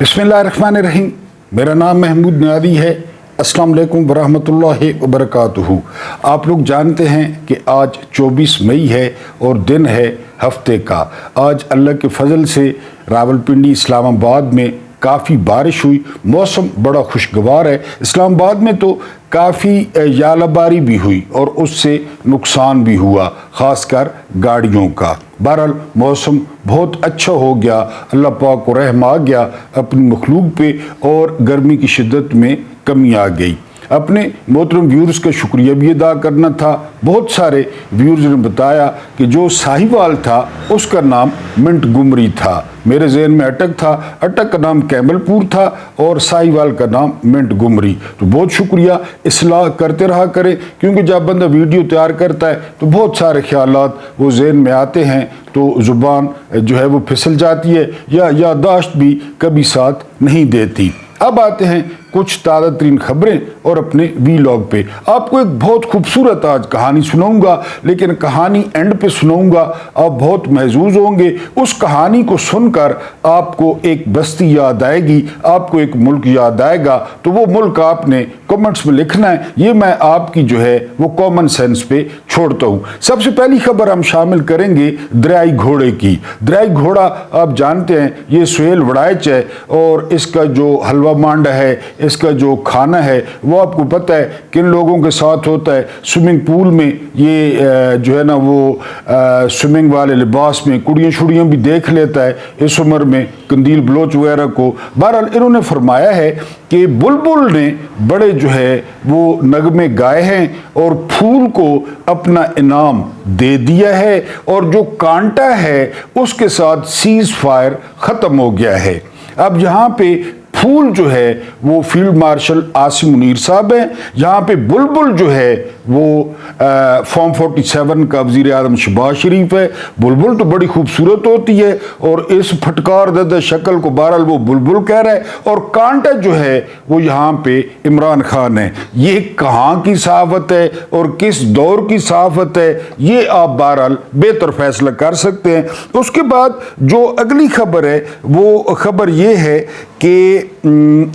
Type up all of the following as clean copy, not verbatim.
बिस्मिल्लाहिर्रहमानिर्रहीम। मेरा नाम महमूद नियादी है। अस्सलाम वालेकुम वरहमतुल्लाहि वबरकातुहू। आप लोग जानते हैं कि आज 24 मई है और दिन है हफ्ते का। आज अल्लाह के फजल से रावलपिंडी इस्लामाबाद में काफ़ी बारिश हुई, मौसम बड़ा खुशगवार है। इस्लामाबाद में तो काफ़ी यालाबारी भी हुई और उससे नुकसान भी हुआ, ख़ासकर गाड़ियों का। बहरहाल मौसम बहुत अच्छा हो गया, अल्लाह पाक को रहम आ गया अपनी मखलूक पे और गर्मी की शिद्दत में कमी आ गई। अपने मोहतरम व्यूअर्स का शुक्रिया भी अदा करना था। बहुत सारे व्यूअर्स ने बताया कि जो साहिवाल था उसका नाम मिंट गुमरी था। मेरे जहन में अटक था, अटक का नाम कैमलपुर था और साहिवाल का नाम मिंट गुमरी। तो बहुत शुक्रिया, इस्लाह करते रहा करें, क्योंकि जब बंदा वीडियो तैयार करता है तो बहुत सारे ख्यालात वो जहन में आते हैं तो ज़ुबान जो है वो फिसल जाती है या याददाश्त भी कभी साथ नहीं देती। अब आते हैं कुछ ताज़ा तरीन खबरें और अपने वीलॉग पे। आपको एक बहुत खूबसूरत आज कहानी सुनाऊंगा, लेकिन कहानी एंड पे सुनाऊंगा, आप बहुत महजूज होंगे। उस कहानी को सुनकर आपको एक बस्ती याद आएगी, आपको एक मुल्क याद आएगा। तो वो मुल्क आपने कमेंट्स में लिखना है। ये मैं आपकी जो है वो कॉमन सेंस पे छोड़ता हूँ। सबसे पहली खबर हम शामिल करेंगे दरियाई घोड़े की। दरियाई घोड़ा आप जानते हैं ये सुहेल वड़ाइच है और इसका जो हलवा मांडा है, इसका जो खाना है वो आपको पता है किन लोगों के साथ होता है। स्विमिंग पूल में ये जो है ना वो स्विमिंग वाले लिबास में कुड़ियाँ शुड़ियाँ भी देख लेता है इस उम्र में, कंदील बलोच वगैरह को। बहरहाल इन्होंने फरमाया है कि बुलबुल ने बड़े जो है वो नगमे गाए हैं और फूल को अपना इनाम दे दिया है और जो कांटा है उसके साथ सीज फायर ख़त्म हो गया है। अब यहाँ पे फूल जो है वो फील्ड मार्शल आसिम मुनीर साहब हैं, यहाँ पे बुलबुल जो है वो फॉर्म 47 का वज़ीर आज़म शहबाज शरीफ है। बुलबुल तो बड़ी खूबसूरत होती है और इस फटकार ददा शक्ल को बहरहाल वो बुलबुल कह रहा है और कांटा जो है वो यहाँ पे इमरान खान है। ये कहाँ की सहाफ़त है और किस दौर की सहाफ़त है ये आप बहरहाल बेहतर फैसला कर सकते हैं। उसके बाद जो अगली खबर है वो खबर ये है कि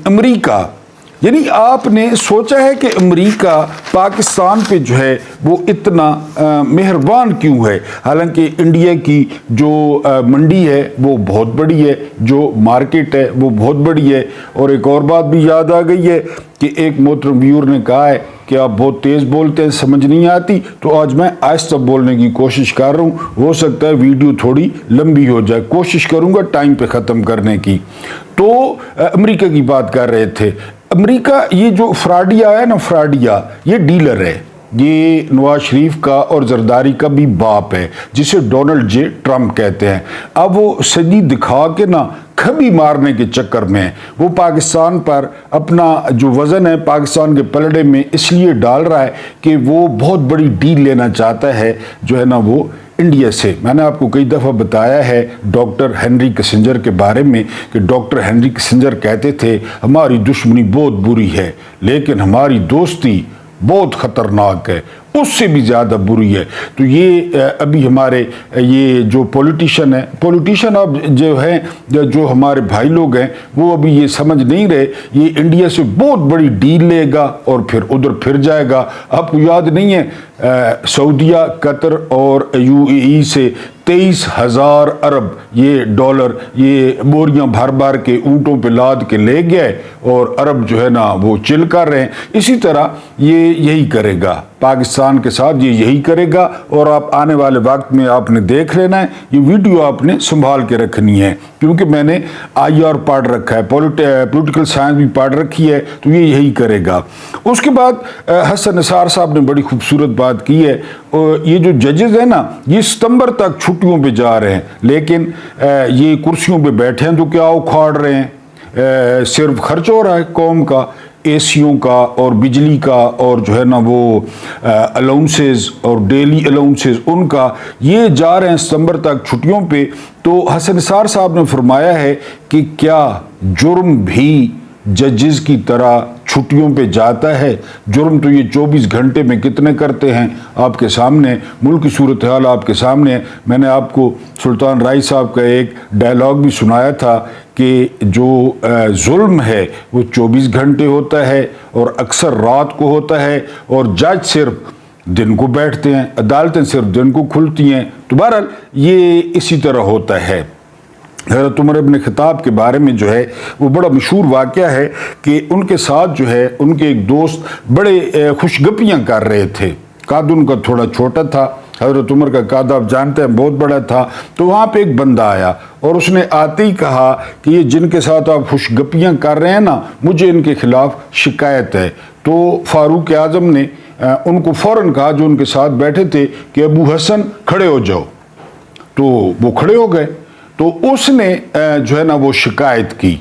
अमेरिका, यानी आपने सोचा है कि अमेरिका पाकिस्तान पे जो है वो इतना मेहरबान क्यों है। हालांकि इंडिया की जो मंडी है वो बहुत बड़ी है, जो मार्केट है वो बहुत बड़ी है। और एक और बात भी याद आ गई है कि एक मोहतरम व्यूअर ने कहा है कि आप बहुत तेज़ बोलते हैं, समझ नहीं आती, तो आज मैं आहिस्ता बोलने की कोशिश कर रहा हूँ। हो सकता है वीडियो थोड़ी लंबी हो जाए, कोशिश करूँगा टाइम पे ख़त्म करने की। तो अमेरिका की बात कर रहे थे। अमेरिका ये जो फ्राडिया है ना, फ्राडिया ये डीलर है, ये नवाज शरीफ का और जरदारी का भी बाप है, जिसे डोनाल्ड जे ट्रम्प कहते हैं। अब वो सदी दिखा के ना खबी मारने के चक्कर में वो पाकिस्तान पर अपना जो वज़न है पाकिस्तान के पलड़े में इसलिए डाल रहा है कि वो बहुत बड़ी डील लेना चाहता है जो है ना वो इंडिया से। मैंने आपको कई दफ़ा बताया है डॉक्टर हेनरी किसिंजर के बारे में कि डॉक्टर हेनरी किसिंजर कहते थे हमारी दुश्मनी बहुत बुरी है लेकिन हमारी दोस्ती बहुत ख़तरनाक है, उससे भी ज़्यादा बुरी है। तो ये अभी हमारे ये जो पॉलिटिशियन अब जो हैं जो हमारे भाई लोग हैं वो अभी ये समझ नहीं रहे, ये इंडिया से बहुत बड़ी डील लेगा और फिर उधर फिर जाएगा। आपको याद नहीं है सऊदीया, कतर और यूएई से 23,000 अरब ये डॉलर ये बोरियां भर भर के ऊँटों पे लाद के ले गए और अरब जो है ना वो चिल कर रहे हैं। इसी तरह ये यही करेगा पाकिस्तान के साथ, ये यही करेगा। और आप आने वाले वक्त में आपने देख लेना है, ये वीडियो आपने संभाल के रखनी है, क्योंकि मैंने IR पढ़ रखा है, पॉलिटिकल साइंस भी पढ़ रखी है, तो ये यही करेगा। उसके बाद हसन निसार साहब ने बड़ी खूबसूरत बात की है। और ये जो जजेस हैं ना ये सितंबर तक छुट्टियों पे जा रहे हैं, लेकिन ये कुर्सियों पे बैठे हैं तो क्या उखाड़ रहे हैं। सिर्फ खर्च हो रहा है कौम का, एसियों का और बिजली का और जो है ना वो अलाउंसेस और डेली अलाउंसेस उनका, ये जा रहे हैं सितंबर तक छुट्टियों पे। तो हसन निसार साहब ने फरमाया है कि क्या जुर्म भी जजेस की तरह छुट्टियों पे जाता है। जुर्म तो ये 24 घंटे में कितने करते हैं आपके सामने, मुल्क की सूरत हाल आपके सामने है। मैंने आपको सुल्तान राय साहब का एक डायलॉग भी सुनाया था कि जो जुल्म है वो 24 घंटे होता है और अक्सर रात को होता है, और जज सिर्फ दिन को बैठते हैं, अदालतें सिर्फ दिन को खुलती हैं। तो बहरहाल ये इसी तरह होता है। हज़रत उमर इब्न ख़त्ताब के बारे में जो है वो बड़ा मशहूर वाक़या है कि उनके साथ जो है उनके एक दोस्त बड़े खुशगपियाँ कर रहे थे। कद उनका थोड़ा छोटा था, हज़रत उमर का कद आप जानते हैं बहुत बड़ा था। तो वहाँ पे एक बंदा आया और उसने आते ही कहा कि ये जिनके साथ आप खुशगपियाँ कर रहे हैं ना, मुझे इनके खिलाफ शिकायत है। तो फारूक आज़म ने उनको फ़ौरन कहा जो उनके साथ बैठे थे कि अबू हसन खड़े हो जाओ। तो वो खड़े हो गए। तो उसने जो है ना वो शिकायत की।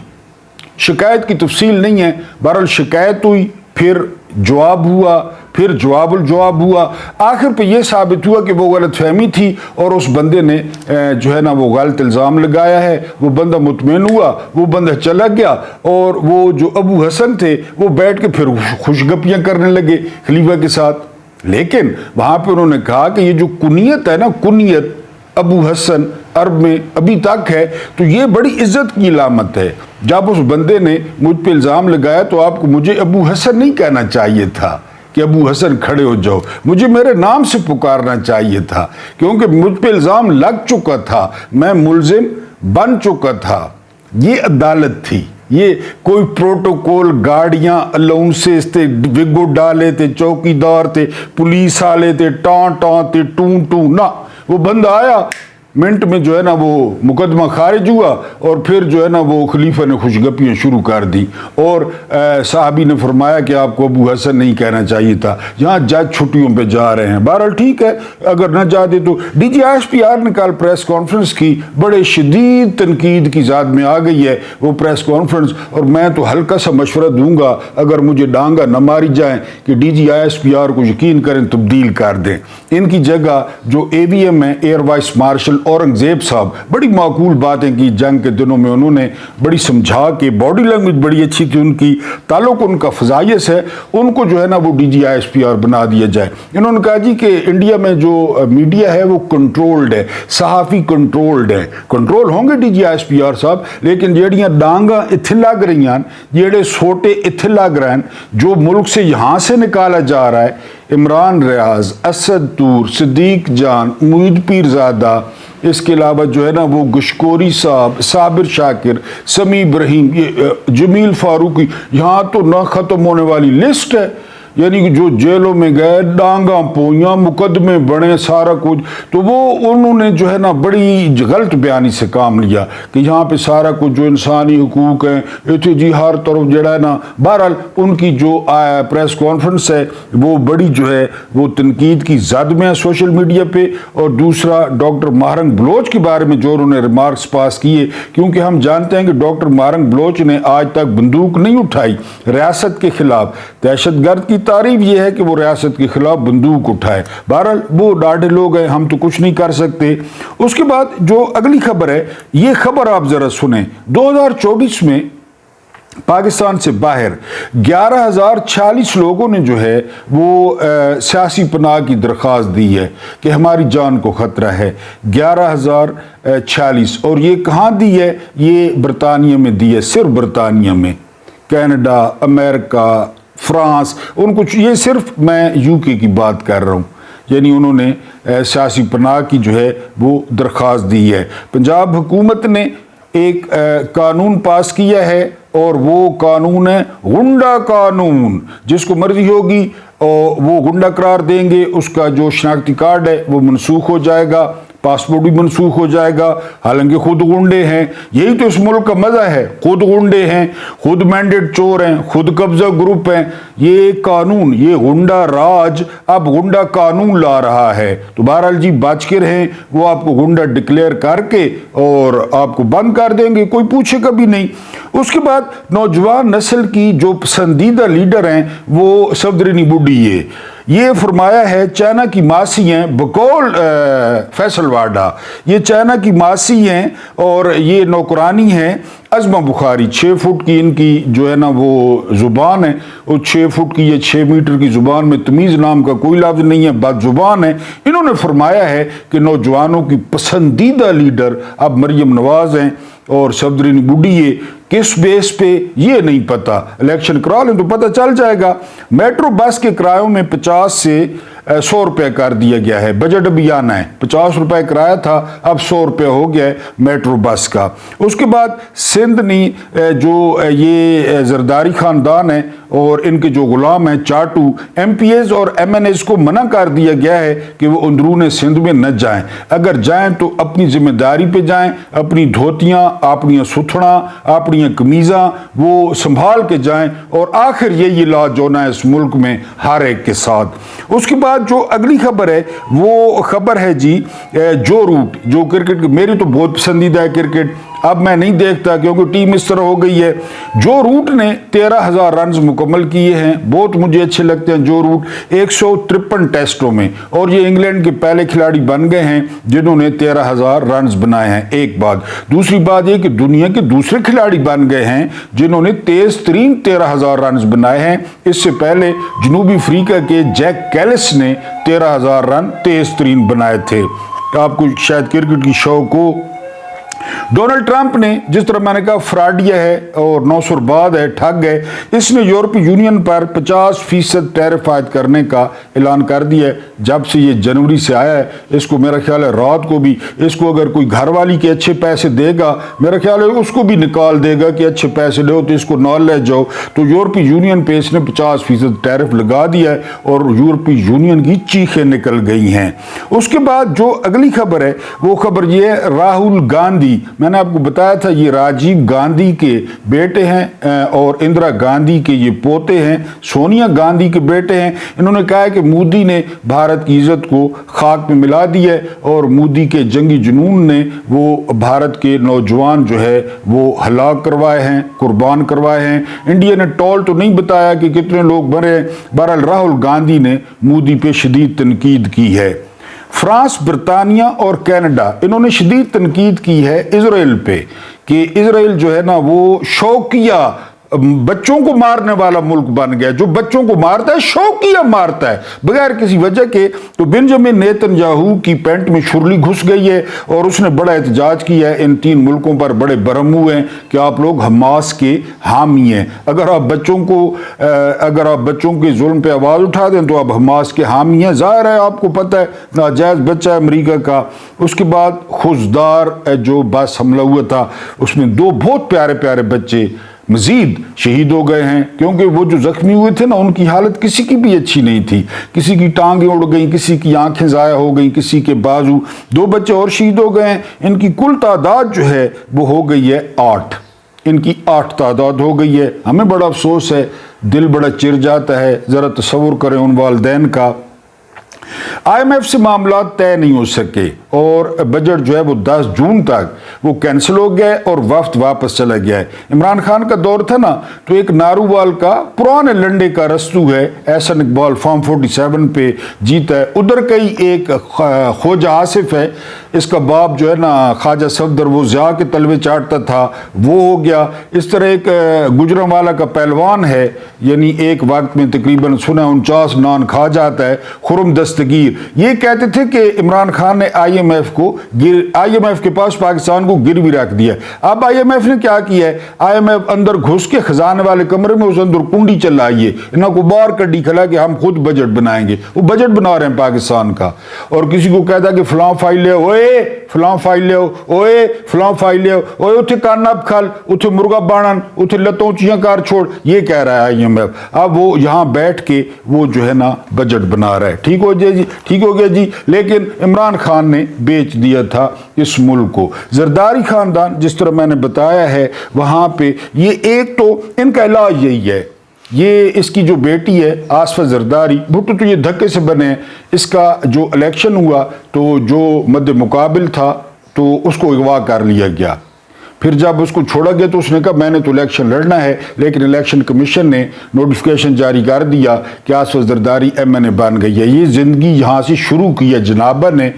शिकायत की तफसील नहीं है, बहरहाल शिकायत हुई, फिर जवाब हुआ, फिर जवाबुल जवाब हुआ। आखिर पे ये साबित हुआ कि वो गलत फहमी थी और उस बंदे ने जो है ना वो गलत इल्ज़ाम लगाया है। वो बंदा मुतमईन हुआ, वो बंदा चला गया और वो जो अबू हसन थे वो बैठ के फिर खुशगपियाँ करने लगे खलीफा के साथ। लेकिन वहाँ पे उन्होंने कहा कि ये जो कुनियत है ना, कुनियत अबू हसन अरब में अभी तक है, तो ये बड़ी इज्जत की अलामत है। जब उस बंदे ने मुझ पे इल्ज़ाम लगाया तो आपको मुझे अबू हसन नहीं कहना चाहिए था कि अबू हसन खड़े हो जाओ, मुझे मेरे नाम से पुकारना चाहिए था, क्योंकि मुझ पे इल्ज़ाम लग चुका था, मैं मुल्जिम बन चुका था। ये अदालत थी, ये कोई प्रोटोकॉल, गाड़ियां, अलाउंसेस थे, विगो डाले थे, चौकीदार थे, पुलिस वाले थे, टाँ थे, टू ना। वो बंदा आया, मिनट में जो है ना वो मुकदमा खारिज हुआ और फिर जो है ना वो खलीफा ने खुशगपियाँ शुरू कर दी। और साहबी ने फरमाया कि आपको अबू हसन नहीं कहना चाहिए था, यहाँ जज छुट्टियों पे जा रहे हैं। बहरहाल ठीक है, अगर न जाते तो DGISPR ने कल प्रेस कॉन्फ्रेंस की, बड़े शदीद तनकीद की ज़ाद में आ गई है वो प्रेस कॉन्फ्रेंस। और मैं तो हल्का सा मशवरा दूंगा, अगर मुझे डांगा न मारी जाए, कि DGISPR को यकीन करें तब्दील कर दें। इनकी जगह जो AVM है, एयर वाइस मार्शल औरंगजेब साहब, बड़ी माकूल बातें की जंग के दिनों में, उन्होंने बड़ी समझा के, बॉडी लैंग्वेज बड़ी अच्छी थी उनकी, ताल्लुक उनका फजाइस है, उनको जो है ना वो DGISPR बना दिया जाए। इन्होंने कहा जी कि इंडिया में जो मीडिया है वो कंट्रोल्ड है, सहाफ़ी कंट्रोल्ड है। कंट्रोल होंगे DGISPR साहब, लेकिन जेड़ियां डांगा इत्थे लग रही हैं, जेड़े सोटे इत्थे लग रहे हैं, जो मुल्क से यहाँ से निकाला जा रहा है, इमरान रियाज, असद तूर, सिद्दीक जान, मुईद पीरज़ादा, इसके अलावा जो है ना वो गुशकोरी साहब, साबिर शाकिर, समी इब्राहिम, ये जमील फारूकी, यहाँ तो ना ख़त्म होने वाली लिस्ट है। यानी कि जो जेलों में गए, डांगा पोइयाँ, मुकदमे बने, सारा कुछ। तो वो उन्होंने जो है ना बड़ी गलत बयानी से काम लिया कि यहाँ पे सारा कुछ जो इंसानी हुकूक हैं इतने जी हर तरफ जड़ा है ना। बहरहाल उनकी जो प्रेस कॉन्फ्रेंस है वो बड़ी जो है वो तनकीद की जद में है सोशल मीडिया पे। और दूसरा, डॉक्टर महरंग बलोच के बारे में जो उन्होंने रिमार्क्स पास किए, क्योंकि हम जानते हैं कि डॉक्टर महरंग बलोच ने आज तक बंदूक नहीं उठाई रियासत के खिलाफ। दहशतगर्द की तारीफ ये है कि वो रियासत के खिलाफ बंदूक उठाए। बहरहाल वो डाढ़े लोग हैं, हम तो कुछ नहीं कर सकते। उसके बाद जो अगली खबर है, ये खबर आप जरा सुने। 2024 में पाकिस्तान से बाहर 11,046 लोगों ने जो है वो सियासी पनाह की दरख्वास्त दी है कि हमारी जान को ख़तरा है। 11,046। और ये कहाँ दी है? ये बरतानिया में दी है, सिर्फ बरतानिया में। कनाडा, अमेरिका, फ्रांस, उनको, ये सिर्फ मैं UK की बात कर रहा हूँ। यानी उन्होंने सियासी पनाह की जो है वो दरख्वास्त दी है। पंजाब हुकूमत ने एक कानून पास किया है और वो कानून है गुंडा कानून। जिसको मर्जी होगी और वो गुंडा करार देंगे, उसका जो शनाख्ती कार्ड है वो मनसूख हो जाएगा, पासपोर्ट भी मनसूख हो जाएगा। हालांकि खुद गुंडे हैं, यही तो इस मुल्क का मजा है, खुद गुंडे हैं, खुद मैंडेट चोर हैं, खुद कब्जा ग्रुप हैं। ये कानून, ये गुंडा राज अब गुंडा कानून ला रहा है। तो बहरहाल जी बच के रहें, वो आपको गुंडा डिक्लेयर करके और आपको बंद कर देंगे, कोई पूछेगा भी नहीं। उसके बाद नौजवान नस्ल की जो पसंदीदा लीडर हैं वो सफदरनी बुड्ढी है। ये फरमाया है चाइना की मासी हैं, बकौल फैसल वाडा, ये चाइना की मासी हैं और ये नौकरानी हैं अज़मा बुखारी 6 फुट की इनकी जो है ना वो ज़ुबान है, और 6 फुट की, ये 6 मीटर की ज़ुबान में तमीज़ नाम का कोई लफ्ज़ नहीं है, बात ज़ुबान है। इन्होंने फरमाया है कि नौजवानों की पसंदीदा लीडर अब मरियम नवाज़ हैं और सफदरीन बुड्ढी है। किस बेस पे ये नहीं पता, इलेक्शन करा लें तो पता चल जाएगा। मेट्रो बस के किरायों में 50 से 100 रुपये कर दिया गया है। बजट अभी आना है, 50 रुपये किराया था, अब 100 रुपये हो गया है मेट्रो बस का। उसके बाद सिंध ने जो ये जरदारी ख़ानदान है और इनके जो गुलाम हैं चाटू, MPs और MNs को मना कर दिया गया है कि वो अंदरून सिंध में न जाएं। अगर जाएं तो अपनी जिम्मेदारी पे जाएं, अपनी धोतियाँ, अपनी सुथना, अपनी कमीज़ा वो संभाल के जाएं, और आखिर यही इलाज जो ना इस मुल्क में हर एक के साथ। उसके बाद जो अगली खबर है वो खबर है जी जो रूट, जो क्रिकेट, मेरी तो बहुत पसंदीदा है क्रिकेट, अब मैं नहीं देखता क्योंकि टीम इस तरह हो गई है। जो रूट ने 13,000 रन मुकम्मल किए हैं, बहुत मुझे अच्छे लगते हैं जो रूट 153 टेस्टों में, और ये इंग्लैंड के पहले खिलाड़ी बन गए हैं जिन्होंने 13,000 रन बनाए हैं। एक बात, दूसरी बात ये कि दुनिया के दूसरे खिलाड़ी बन गए हैं जिन्होंने तेज तरीन 13,000 रन बनाए हैं। इससे पहले जनूबी अफ्रीका के जैक कैलिस ने 13,000 रन तेज तरीन बनाए थे। आपको शायद क्रिकेट की शौक हो। डोनाल्ड ट्रंप ने, जिस तरह मैंने कहा, फ्रॉडिया है और नौसरबाद है, ठग गए, इसने यूरोपीय यूनियन पर 50% टैरिफ आयद करने का ऐलान कर दिया है। जब से ये जनवरी से आया है, इसको मेरा ख्याल है रात को भी, इसको अगर कोई घरवाली के अच्छे पैसे देगा, मेरा ख्याल है उसको भी निकाल देगा कि अच्छे पैसे दो तो इसको ना ले जाओ। तो यूरोपीय यूनियन पे इसने 50% टैरिफ लगा दिया है और यूरोपीय यूनियन की चीखें निकल गई हैं। उसके बाद जो अगली खबर है वो खबर ये है, राहुल गांधी, मैंने आपको बताया था ये राजीव गांधी के बेटे हैं और इंदिरा गांधी के ये पोते हैं, सोनिया गांधी के बेटे हैं। इन्होंने कहा है कि मोदी ने भारत की इज्जत को खाक में मिला दी है और मोदी के जंगी जुनून ने वो भारत के नौजवान जो है वो हलाक करवाए हैं, कुर्बान करवाए हैं। इंडिया ने टोल तो नहीं बताया कि कितने लोग मरे। बहरहाल राहुल गांधी ने मोदी पे शदीद तनकीद की है। फ्रांस, ब्रिटानिया और कनाडा, इन्होंने शदीद तनकीद की है इजराइल पे कि इजराइल जो है ना वो शौकिया बच्चों को मारने वाला मुल्क बन गया। जो बच्चों को मारता है शौकिया मारता है बगैर किसी वजह के। तो बेंजामिन नेतन्याहू की पैंट में छुरली घुस गई है और उसने बड़ा एहतजाज किया है। इन 3 मुल्कों पर बड़े बरहम हुए हैं कि आप लोग हमास के हामी हैं। अगर आप बच्चों के जुल्म पे आवाज़ उठा दें तो आप हमास के हामी हैं। ज़ाहिर है आपको पता है नाजायज़ बच्चा है अमरीका का। उसके बाद खुजदार जो बस हमला हुआ था उसमें 2 बहुत प्यारे प्यारे बच्चे मजीद शहीद हो गए हैं, क्योंकि वो जो जख्मी हुए थे ना उनकी हालत किसी की भी अच्छी नहीं थी। किसी की टांगें उड़ गई, किसी की आंखें ज़ाया हो गई, किसी के बाजू। 2 बच्चे और शहीद हो गए हैं। इनकी कुल तादाद जो है वो हो गई है 8। इनकी 8 तादाद हो गई है। हमें बड़ा अफसोस है, दिल बड़ा चिर जाता है। ज़रा तसव्वुर करें उन वालिदैन का। IMF से मामला तय नहीं हो सके और बजट जो है वो 10 जून तक वो कैंसिल हो गया है और वफ्द वापस चला गया है। इमरान खान का दौर था ना, तो एक नारूवाल का पुराने लंडे का रस्तू है, एहसन इकबाल फॉर्म 47 पे जीता है। उधर कई एक ख्वाजा आसिफ है, इसका बाप जो है ना ख्वाजा सफदर, वो ज़िया के तलवे चाटता था, वो हो गया। इस तरह एक गुजरांवाला का पहलवान है, यानी एक वक्त में तकरीबन 49 नान खा जाता है, खुरम दस्तगीर। ये कहते थे कि इमरान खान ने IMF के पास पाकिस्तान को गिरवी रख दिया। अब IMF ने क्या किया है, IMF अंदर घुस के खजाने वाले कमरे में उस अंदर कुंडी चलाई है, इनको बाहर कड्डी खिला कि हम खुद बजट बनाएंगे। वो बजट बना रहे हैं पाकिस्तान का, और किसी को कहता कि फलां फाइल ले, ओए फलां फाइल ले, ओए फलां फाइल ले, ओए उथे कान अब खल, उथे मुर्गा बाणन, उथे लतों चियां कार छोड़, ये कह रहा है IMF। अब वो यहाँ बैठ के वो जो है ना बजट बना रहा है। ठीक हो गया जी, ठीक हो गया जी। लेकिन इमरान खान ने बेच दिया था इस मुल्क को। जरदारी खानदान, जिस तरह मैंने बताया है, वहाँ पे ये एक तो इनका इलाज यही है। ये इसकी जो बेटी है आसफा जरदारी, भुट्टो तो ये धक्के से बने। इसका जो इलेक्शन हुआ तो जो मद्दे मुकाबिल था तो उसको अगवा कर लिया गया। फिर जब उसको छोड़ा गया तो उसने कहा मैंने तो इलेक्शन लड़ना है, लेकिन इलेक्शन कमीशन ने नोटिफिकेशन जारी कर दिया कि आसफा जरदारी MNA बन गई है। ये ज़िंदगी यहाँ से शुरू की है जनाबा ने।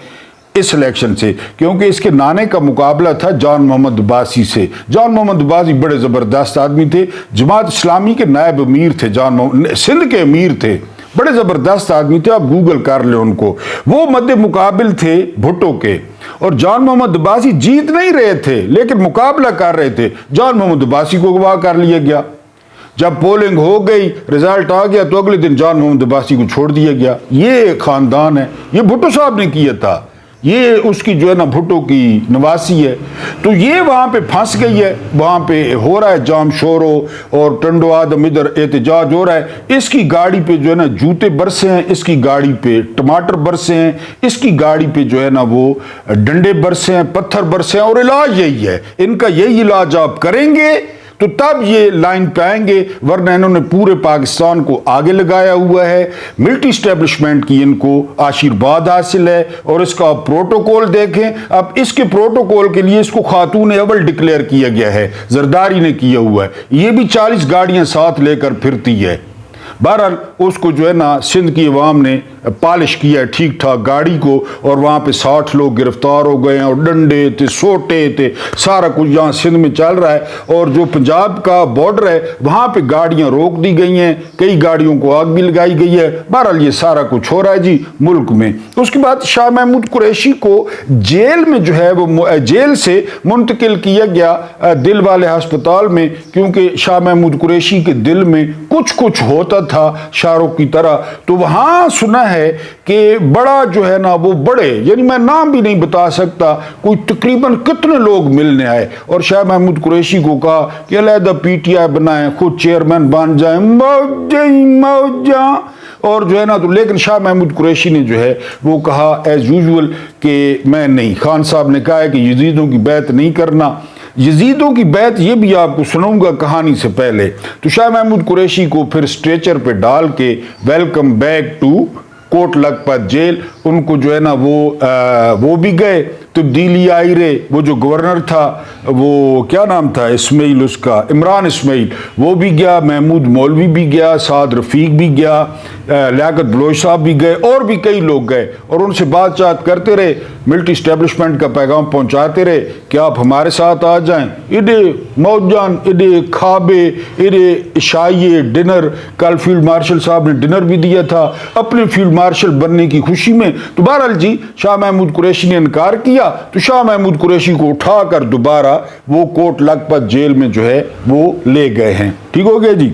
इस इलेक्शन से, क्योंकि इसके नाने का मुकाबला था जॉन मोहम्मद अब्बासी से। जॉन मोहम्मद अब्बासी बड़े ज़बरदस्त आदमी थे, जमात इस्लामी के नायब अमीर थे, सिंध के अमीर थे, बड़े ज़बरदस्त आदमी थे, आप गूगल कर लें उनको। वो मद्दे मुकाबिल थे भुट्टो के, और जॉन मोहम्मद अब्बासी जीत नहीं रहे थे लेकिन मुकाबला कर रहे थे। जॉन मोहम्मद अब्बासी को अगवा कर लिया गया। जब पोलिंग हो गई, रिजल्ट आ गया, तो अगले दिन जॉन मोहम्मद अब्बासी को छोड़ दिया गया। ये खानदान है, ये भुट्टो साहब ने किया था, ये उसकी जो है ना भुट्टो की नवासी है। तो ये वहाँ पे फंस गई है, वहाँ पे हो रहा है जाम शोरो और टंडो आदम, इधर एहतजाज हो रहा है। इसकी गाड़ी पे जो है ना जूते बरसे हैं, इसकी गाड़ी पे टमाटर बरसे हैं, इसकी गाड़ी पे जो है ना वो डंडे बरसे हैं, पत्थर बरसे हैं, और इलाज यही है इनका, यही इलाज आप करेंगे तो तब ये लाइन पे आएंगे, वरना इन्होंने पूरे पाकिस्तान को आगे लगाया हुआ है। मिलिट्री स्टैब्लिशमेंट की इनको आशीर्वाद हासिल है, और इसका प्रोटोकॉल देखें। अब इसके प्रोटोकॉल के लिए इसको खातून अव्वल डिक्लेयर किया गया है, जरदारी ने किया हुआ है। ये भी 40 गाड़ियां साथ लेकर फिरती है। बहरहाल उसको जो है ना सिंध की अवाम ने पॉलिश किया है ठीक ठाक गाड़ी को, और वहाँ पे 60 लोग गिरफ्तार हो गए हैं, और डंडे थे, सोटे थे, सारा कुछ यहाँ सिंध में चल रहा है। और जो पंजाब का बॉर्डर है वहाँ पे गाड़ियाँ रोक दी गई हैं, कई गाड़ियों को आग भी लगाई गई है। बहरहाल ये सारा कुछ हो रहा है जी मुल्क में। उसके बाद शाह महमूद कुरैशी को जेल में जो है वो जेल से मुंतकिल किया गया दिल वाले अस्पताल में, क्योंकि शाह महमूद कुरैशी के दिल में कुछ कुछ होता था शाहरुख की तरह। तो वहाँ सुना है कि बड़ा जो है ना वो बड़े, यानी मैं नाम भी नहीं बता सकता, कोई तकरीबन कितने लोग मिलने आए और शाह महमूद कुरैशी को कहा कि अलहदा पीटीआई बनाएं, खुद चेयरमैन बन जाएं, मौजा। और जो है ना तो लेकिन शाह महमूद कुरैशी ने जो है वो कहा एज यूजुअल कि मैं नहीं। खान साहब ने कहा है कि यजीदों की बैत नहीं करना। यजीदों की बैत ये भी आपको सुनाऊंगा कहानी से पहले। तो शाह महमूद कुरैशी को फिर स्ट्रेचर पे डाल के welcome back to Kot Lakhpat jail, उनको जो है ना वो भी गए, तब्दीली आई रे। वो जो गवर्नर था वो क्या नाम था इस्माइल, उसका इमरान इस्माइल, वो भी गया, महमूद मौलवी भी गया, साद रफीक भी गया, लियाकत बलोच साहब भी गए, और भी कई लोग गए, और उनसे बातचीत करते रहे, मिलिट्री स्टैब्लिशमेंट का पैगाम पहुंचाते रहे कि आप हमारे साथ आ जाएं। इडे मौजान, इडे खाबे, इडे इशाइये डिनर। कल फील्ड मार्शल साहब ने डिनर भी दिया था अपने फील्ड मार्शल बनने की खुशी में। तो बहरहाल जी शाह महमूद कुरैशी ने इनकार किया, तो शाह महमूद कुरैशी को उठाकर दोबारा वो कोट लखपत जेल में जो है वो ले गए हैं। ठीक हो गया जी।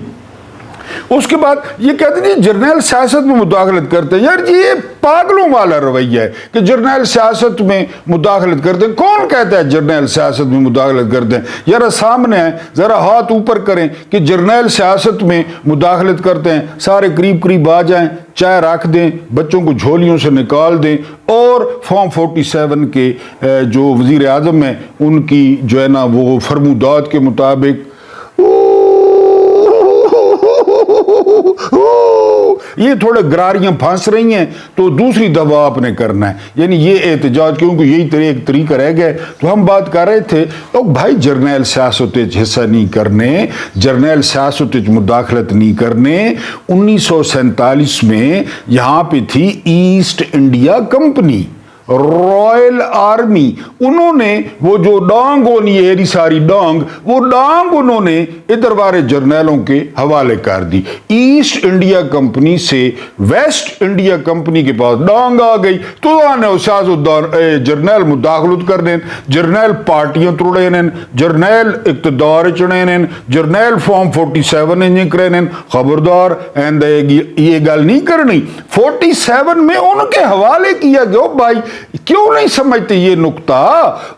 उसके बाद ये कहते हैं जर्नैल सियासत में मुदाखलत करते हैं। यार जी ये पागलों वाला रवैया है कि जर्नैल सियासत में मुदाखलत करते हैं। कौन कहता है जर्नैल सियासत में मुदाखलत करते हैं? यार सामने है, जरा हाथ ऊपर करें कि जर्नैल सियासत में मुदाखलत करते हैं। सारे करीब करीब आ जाएं, चाय रख दें, बच्चों को झोलियों से निकाल दें, और फॉर्म 47 के जो वजीर आजम हैं उनकी जो है ना वो फरमुदात के मुताबिक ये थोड़े गरारियां फंस रही हैं तो दूसरी दवा आपने करना है, यानी ये एहतजाज, क्योंकि यही एक तरीका रह गया। तो हम बात कर रहे थे तो भाई जर्नैल सियासत हिस्सा नहीं करने, जर्नैल सियासत मुदाखलत नहीं करने। 1947 में यहाँ पे थी east India company, royal army, उन्होंने वो जो डांग होनी है सारी डांग, वो डांग उन्होंने इधर वाले जर्नैलों के हवाले कर दी। ईस्ट इंडिया कंपनी से वेस्ट इंडिया कंपनी के पास डांग आ गई, तो आने सियासतदान जर्नैल मुदाखलत कर दें, जर्नैल पार्टियां तोड़े ने, जर्नैल इक्तदार चुने ने, जर्नैल फॉर्म 47 इंज करे ने। खबरदार ये गल नहीं करनी। 47 में उनके हवाले किया गया। भाई क्यों नहीं समझते ये नुक्ता?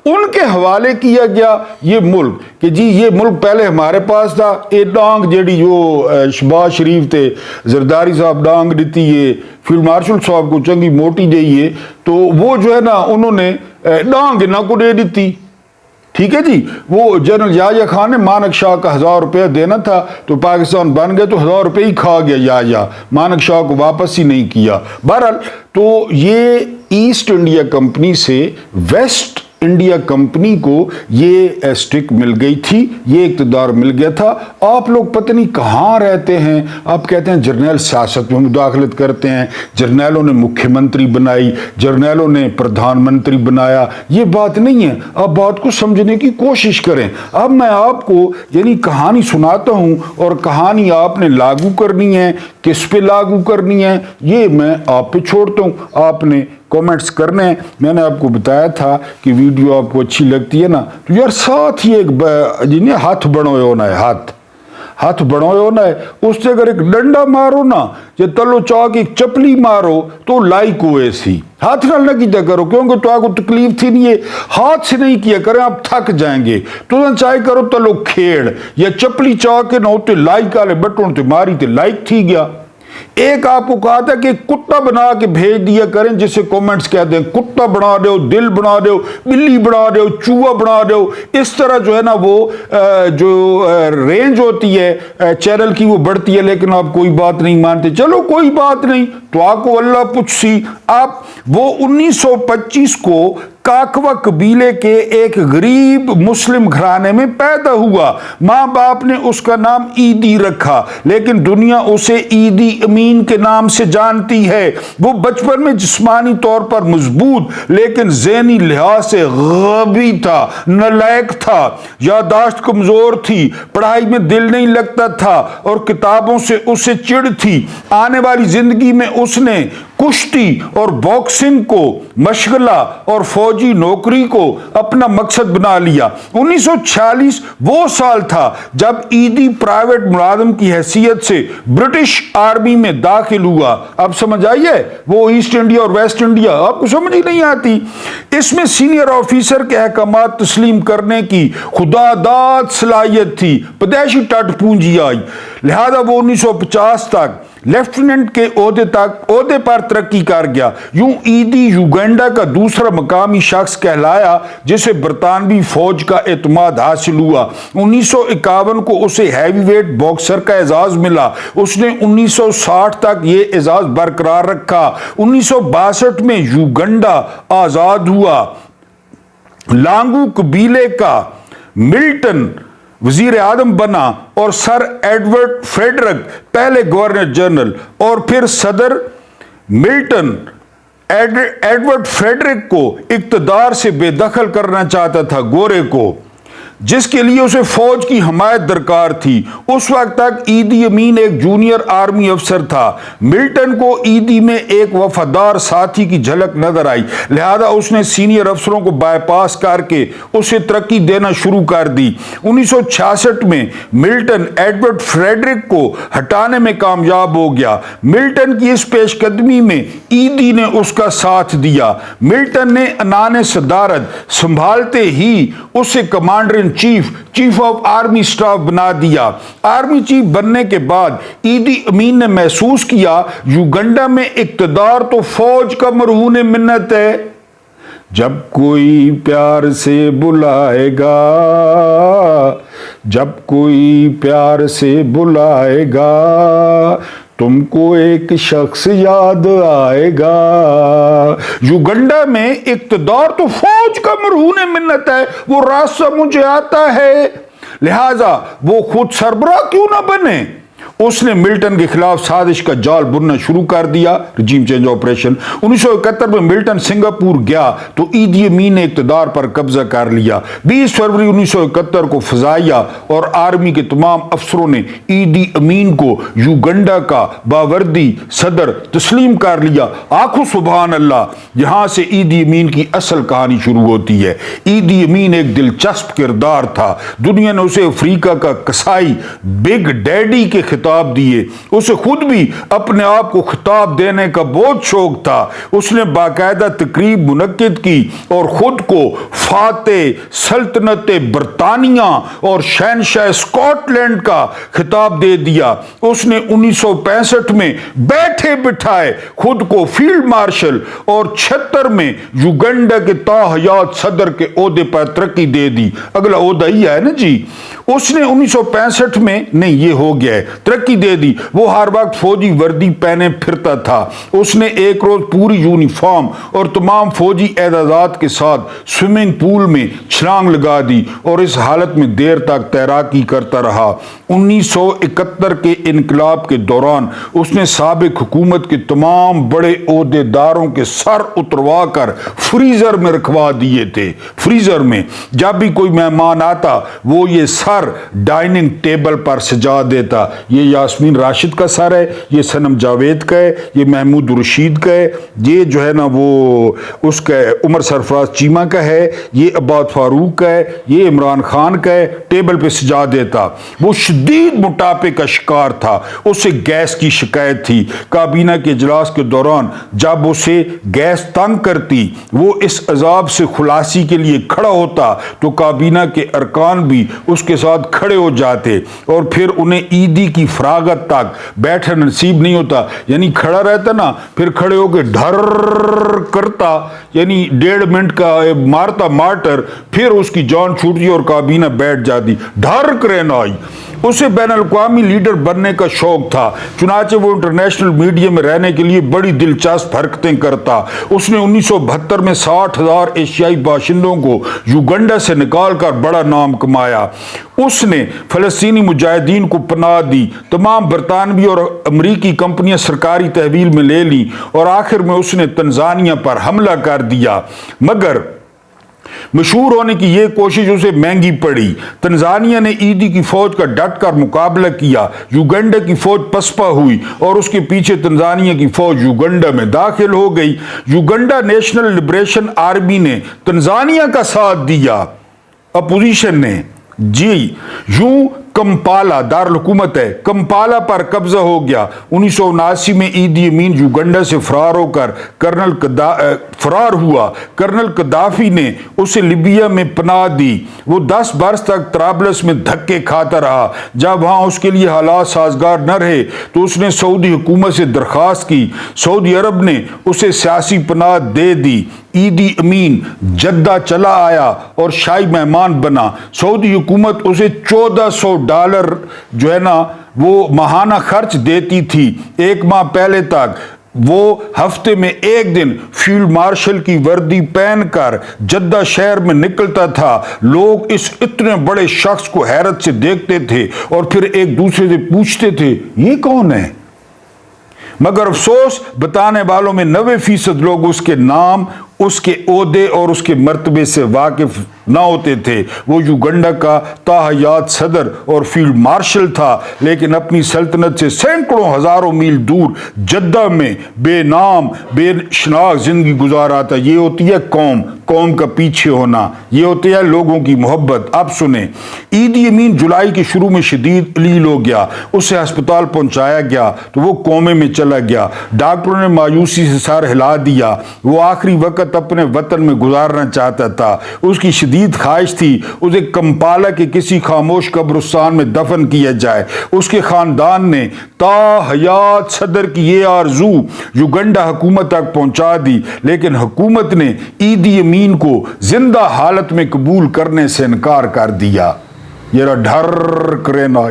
उनके हवाले किया गया ये मुल्क कि जी ये मुल्क पहले हमारे पास था। ये डांग जेडी जो शहबाज शरीफ थे, जरदारी साहब डांग दी है, फील्ड मार्शल साहब को चंगी मोटी दी है, तो वो जो है ना उन्होंने डांग इन्हों को दे दी। ठीक है जी। वो जनरल याया खान ने मानक शाह का 1000 रुपया देना था, तो पाकिस्तान बन गया, तो 1000 रुपये ही खा गया याया, मानक शाह को वापस ही नहीं किया। बहरहाल तो ये ईस्ट इंडिया कंपनी से वेस्ट इंडिया कंपनी को ये स्टिक मिल गई थी, ये इक़्तिदार मिल गया था। आप लोग पता नहीं कहाँ रहते हैं। आप कहते हैं जर्नैल सियासत में मुदाखलत करते हैं, जर्नैलों ने मुख्यमंत्री बनाई, जर्नैलों ने प्रधानमंत्री बनाया। ये बात नहीं है। आप बात को समझने की कोशिश करें। अब मैं आपको यानी कहानी सुनाता हूँ और कहानी आपने लागू करनी है, किस पे लागू करनी है ये मैं आप पे छोड़ता हूँ, आपने कमेंट्स करने हैं। मैंने आपको बताया था कि वीडियो आपको अच्छी लगती है ना तो यार साथ ही एक जिन्हें हाथ बनो होना है, हाथ बड़ो होना है, उससे अगर एक डंडा मारो ना या तलो चाक एक चपली मारो तो लाइक हुए सी हाथ नाल ना कीजा करो, क्योंकि तो आपको तकलीफ थी नहीं है। हाथ से नहीं किया करें, आप थक जाएंगे। तो चाहे करो तलो खेड़ या चपली चाक के ना होते लाइक वाले बटन ते मारी ते लाइक थी गया। एक आपको कहा था कि कुत्ता बना के भेज दिया करें, जिसे कमेंट्स कहते हैं कुत्ता बना दो, दिल बना दो, बिल्ली बना दो, चूहा बना दो। इस तरह जो है ना वो जो रेंज होती है चैनल की वो बढ़ती है, लेकिन आप कोई बात नहीं मानते। चलो कोई बात नहीं, तो आपको अल्लाह पूछसी। आप वो 1925 को काकवा कबीले के एक गरीब मुस्लिम घराने में पैदा हुआ। माँ बाप ने उसका नाम ईदी रखा, लेकिन दुनिया उसे ईदी अमीन के नाम से जानती है। वो बचपन में जिस्मानी तौर पर मजबूत लेकिन ज़हनी लिहाज से गबी था, नालायक था, यादाश्त कमजोर थी, पढ़ाई में दिल नहीं लगता था और किताबों से उसे चिढ़ थी। आने वाली जिंदगी में उसने कुश्ती और बॉक्सिंग को मशगला और फौजी नौकरी को अपना मकसद बना लिया। 1946 वो साल था जब ईदी प्राइवेट मुलाजिम की हैसियत से ब्रिटिश आर्मी में दाखिल हुआ। अब समझ आई है, वो ईस्ट इंडिया और वेस्ट इंडिया आपको समझ ही नहीं आती। इसमें सीनियर ऑफिसर के अहकामात तस्लीम करने की खुदादाद सलाहियत थी, पैदाइशी टट पूंजी आई। लिहाजा वो 1950 तक लेफ्टिनेंट के ओहदे पर तरक्की कर गया। यूं ईदी युगांडा का दूसरा मकामी शख्स कहलाया जिसे बरतानवी फौज का एतमाद हासिल हुआ। 1951 को उसे हैवीवेट बॉक्सर का एजाज मिला। उसने 1960 तक ये एजाज बरकरार रखा। 1962 में युगांडा आजाद हुआ। लांगू कबीले का मिल्टन वजीर आजम बना और सर एडवर्ड फ्रेडरिक पहले गवर्नर जनरल और फिर सदर। मिल्टन एडवर्ड फ्रेडरिक को इक्तदार से बेदखल करना चाहता था, गोरे को, जिसके लिए उसे फौज की हमायत दरकार थी। उस वक्त तक ईदी अमीन एक जूनियर आर्मी अफसर था। मिल्टन को ईदी में एक वफादार साथी की झलक नजर आई, लिहाजा उसने सीनियर अफसरों को बाईपास करके उसे तरक्की देना शुरू कर दी। 1966 में मिल्टन एडवर्ड फ्रेडरिक को हटाने में कामयाब हो गया। मिल्टन की इस पेशकदमी में ईदी ने उसका साथ दिया। मिल्टन ने अनाने सदारत संभालते ही उसे commander chief of army staff बना दिया। आर्मी चीफ बनने के बाद ईदी अमीन ने महसूस किया युगांडा में इक्तदार तो फौज का मरहून मिन्नत है। जब कोई प्यार से बुलाएगा, जब कोई प्यार से बुलाएगा, तुमको एक शख्स याद आएगा। युगांडा में इक्तदार तो फौज का मरहून मिन्नत है, वो रास्ता मुझे आता है, लिहाजा वो खुद सरबराह क्यों ना बने। उसने मिल्टन के खिलाफ साजिश का जाल बुनना शुरू कर दिया, रजीम चेंज ऑपरेशन। 1971 में मिल्टन सिंगापुर गया तो ईदी अमीन ने इक्तदार पर कब्जा कर लिया। 20 फरवरी 1971 को फजाइया और आर्मी के तमाम अफसरों ने ईदी अमीन को युगांडा का बावर्दी सदर तस्लीम कर लिया। आखो सुभान अल्लाह, यहां से ईदी अमीन की असल कहानी शुरू होती है। ईदी अमीन एक दिलचस्प किरदार था। दुनिया ने उसे अफ्रीका का कसाई, बिग डैडी के खिताब दिए। उसे खुद भी अपने आप को खिताब देने का बहुत शौक था। उसने बाकायदा तकरीब मुनक्किद की और खुद को फाते सल्तनत बरतानिया और शहनशाह स्कॉटलैंड का खिताब दे दिया। उसने 1965 में बैठे बिठाए खुद को फील्ड मार्शल और 76 में युगांडा के ताहयात सदर के ओहदे पर तरक्की दे दी। अगला ओहदा ही है ना जी। उसने 1965 में नहीं, ये हो गया है, तरक्की दे दी। वो हर वक्त फौजी वर्दी पहने फिरता था। उसने एक रोज पूरी यूनिफॉर्म और तमाम फौजी एजाजात के साथ स्विमिंग पूल में छलांग लगा दी और इस हालत में देर तक तैराकी करता रहा। 1971 के इनकलाब के दौरान उसने साबिक हुकूमत के तमाम बड़े ओहदेदारों के सर उतरवा कर फ्रीजर में रखवा दिए थे। फ्रीजर में जब भी कोई मेहमान आता वो ये सर डाइनिंग टेबल पर सजा देता। ये यास्मीन राशिद का सर है, ये सनम जावेद का है, ये महमूद रशीद का है, ये जो है ना वो उसका उमर सरफराज चीमा का है, ये अब्बास फारूक का है, ये इमरान खान का है। टेबल पे सजा देता। वो शदीद मोटापे का शिकार था, उसे गैस की शिकायत थी। काबीना के इजलास के दौरान जब उसे गैस तंग करती वो इस अजाब से खुलासी के लिए खड़ा होता तो काबीना के अरकान भी उसके साथ खड़े हो जाते और फिर उन्हें ईदी की फरागत तक बैठना नसीब नहीं होता। यानी खड़ा रहता ना, फिर खड़े होकर ढर करता, यानी 1.5 मिनट का मारता मार्टर, फिर उसकी जान छूटती और काबीना बैठ जाती। ढर करना आई। उसे बैनुल-अक़वामी लीडर बनने का शौक था, चुनाचे वो इंटरनेशनल मीडिया में रहने के लिए बड़ी दिलचस्प हरकतें करता। उसने 1972 में 60,000 एशियाई बाशिंदों को युगंडा से निकालकर बड़ा नाम कमाया। उसने फ़लस्तीनी मुजाहिदीन को पनाह दी। तमाम बरतानवी और अमरीकी कंपनियां सरकारी तहवील में ले ली और आखिर में उसने तंजानिया पर हमला कर दिया। मगर मशहूर होने की यह कोशिश उसे महंगी पड़ी। तंजानिया ने ईदी की फौज का डट कर मुकाबला किया। युगंडा की फौज पसपा हुई और उसके पीछे तंजानिया की फौज युगंडा में दाखिल हो गई। युगंडा नेशनल लिबरेशन आर्मी ने तंजानिया का साथ दिया, अपोजिशन ने। जी यूं कंपाला दारुल हुकूमत है, कंपाला पर कब्जा हो गया। 1979 में ईदी अमीन युगंडा से फरार होकर फरार हुआ। कर्नल कदाफी ने उसे लिबिया में पनाह दी। वो 10 बरस तक तराबलस में धक्के खाता रहा। जब वहां उसके लिए हालात साजगार न रहे तो उसने सऊदी हुकूमत से दरख्वास्त की। सऊदी अरब ने उसे सियासी पनाह दे दी। ईदी अमीन जद्दा चला आया और शाही मेहमान बना। सऊदी हुकूमत उसे $1400 जो है ना वो माहाना खर्च देती थी। एक माह पहले तक वो हफ्ते में एक दिन फील्ड मार्शल की वर्दी पहनकर जद्दा शहर में निकलता था। लोग इस इतने बड़े शख्स को हैरत से देखते थे और फिर एक दूसरे से पूछते थे ये कौन है। मगर अफसोस बताने वालों में 90% लोग उसके नाम, उसके ओहदे और उसके मर्तबे से वाकिफ ना होते थे। वो युगंडा का ताहयात सदर और फील्ड मार्शल था, लेकिन अपनी सल्तनत से सैकड़ों हजारों मील दूर जद्दा में बेनाम बेशनाख्त जिंदगी गुजार रहा था। ये होती है कौम, कौम का पीछे होना, ये होती है लोगों की मोहब्बत। अब सुने, ईदी अमीन जुलाई के शुरू में शदीद अलील हो गया। उसे अस्पताल पहुंचाया गया तो वो कोमे में चला गया। डॉक्टरों ने मायूसी से सर हिला दिया। वो आखिरी वक्त अपने वतन में गुजारना चाहता था। उसकी शदीद ख्वाहिश थी उसे कंपाला के किसी खामोश कब्रिस्तान में दफन किया जाए। उसके खानदान ने ताहयात सदर की ये आरजू युगंडा हुकूमत तक पहुंचा दी, लेकिन हुकूमत ने ईदी अमीन को जिंदा हालत में कबूल करने से इनकार कर दिया। ये ढर करेना।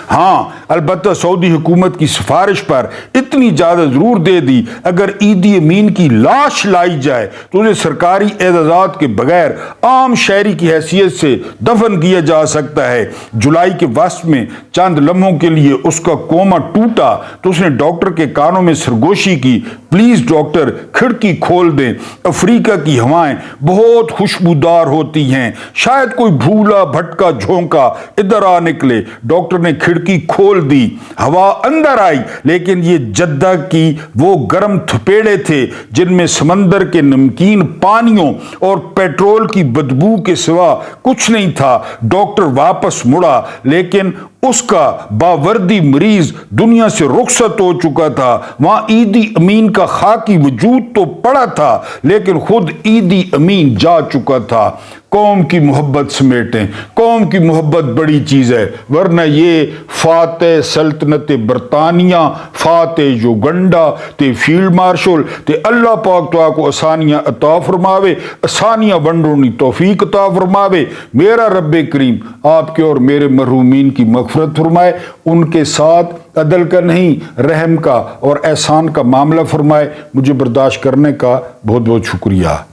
हाँ, अलबत्ता सऊदी हुकूमत की सिफारिश पर इतनी इजाजत जरूर दे दी, अगर ईदी अमीन की लाश लाई जाए तो उसे सरकारी एजाजात के बगैर आम शहरी की हैसियत से दफन किया जा सकता है। जुलाई के वस्त में चंद लम्हों के लिए उसका कोमा टूटा तो उसने डॉक्टर के कानों में सरगोशी की, प्लीज डॉक्टर खिड़की खोल दें, अफ्रीका की हवाएं बहुत खुशबूदार होती हैं, शायद कोई भूला भटका झोंका इधर आ निकले। डॉक्टर ने खिड़की खोल दी, हवा अंदर आई, लेकिन ये जद्दा की वो गर्म थपेड़े थे जिनमें समंदर के नमकीन पानियों और पेट्रोल की बदबू के सिवा कुछ नहीं था। डॉक्टर वापस मुड़ा, लेकिन उसका बावर्दी मरीज दुनिया से रुखसत हो चुका था। वहां ईदी अमीन का खाकी वजूद तो पड़ा था, लेकिन खुद ईदी अमीन जा चुका था। कौम की मोहब्बत समेटें, कौम की मोहब्बत बड़ी चीज़ है, वरना ये फाते सल्तनत बरतानिया, फाते युगंडा ते फील्ड मार्शल ते अल्लाह पाक तो आपको आसानियाँ अता फरमावे, आसानियाँ वंडोनी तौफीक अता फरमावे। मेरा रब्बे करीम आपके और मेरे मरहूमीन की मग़फ़िरत फरमाए, उनके साथ अदल का नहीं रहम का और एहसान का मामला फरमाए। मुझे बर्दाश्त करने का बहुत बहुत शुक्रिया।